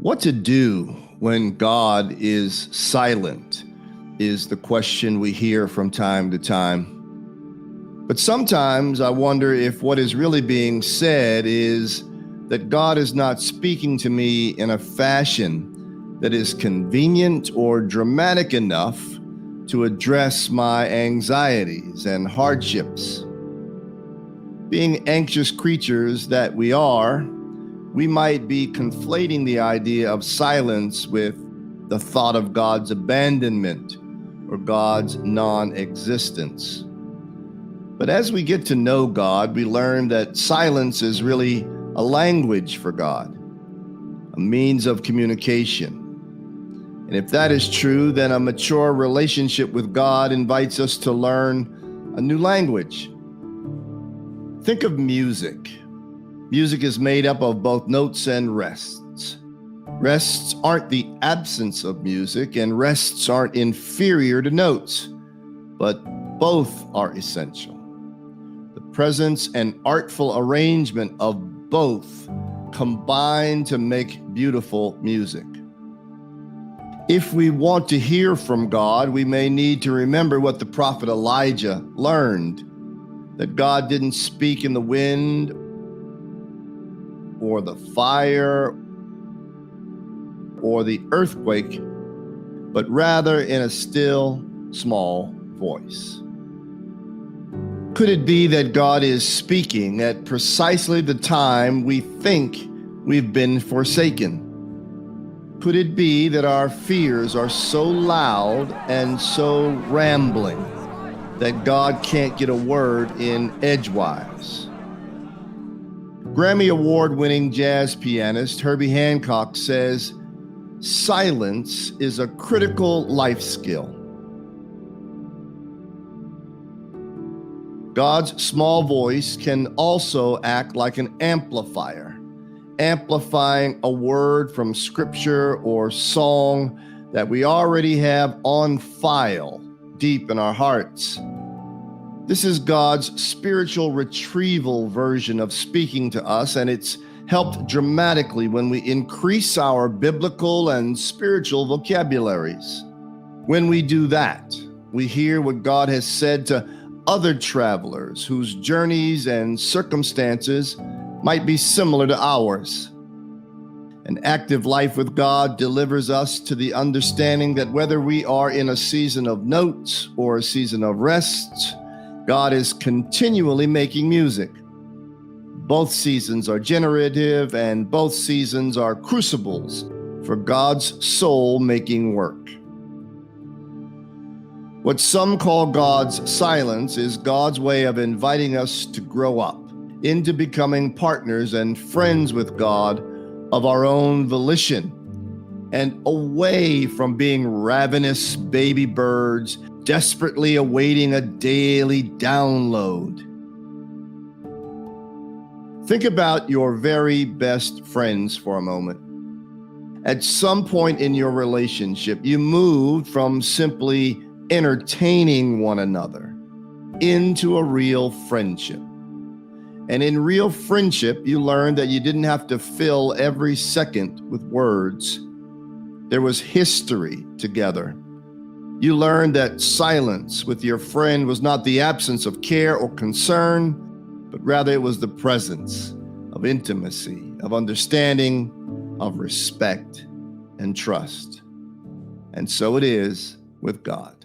What to do when God is silent is the question we hear from time to time. But sometimes I wonder if what is really being said is that God is not speaking to me in a fashion that is convenient or dramatic enough to address my anxieties and hardships. Being anxious creatures that we are, we might be conflating the idea of silence with the thought of God's abandonment or God's non-existence. But as we get to know God, we learn that silence is really a language for God, a means of communication. And if that is true, then a mature relationship with God invites us to learn a new language. Think of music. Music is made up of both notes and rests. Rests aren't the absence of music, and rests aren't inferior to notes, but both are essential. The presence and artful arrangement of both combine to make beautiful music. If we want to hear from God, we may need to remember what the prophet Elijah learned, that God didn't speak in the wind or the fire or the earthquake, but rather in a still, small voice. Could it be that God is speaking at precisely the time we think we've been forsaken? Could it be that our fears are so loud and so rambling that God can't get a word in edgewise? Grammy Award-winning jazz pianist Herbie Hancock says, "Silence is a critical life skill." God's small voice can also act like an amplifier, amplifying a word from scripture or song that we already have on file deep in our hearts. This is God's spiritual retrieval version of speaking to us, and it's helped dramatically when we increase our biblical and spiritual vocabularies. When we do that, we hear what God has said to other travelers whose journeys and circumstances might be similar to ours. An active life with God delivers us to the understanding that whether we are in a season of notes or a season of rest, God is continually making music. Both seasons are generative, and both seasons are crucibles for God's soul-making work. What some call God's silence is God's way of inviting us to grow up into becoming partners and friends with God of our own volition, and away from being ravenous baby birds desperately awaiting a daily download. Think about your very best friends for a moment. At some point in your relationship, you moved from simply entertaining one another into a real friendship. And in real friendship, you learned that you didn't have to fill every second with words. There was history together. You learned that silence with your friend was not the absence of care or concern, but rather it was the presence of intimacy, of understanding, of respect and trust. And so it is with God.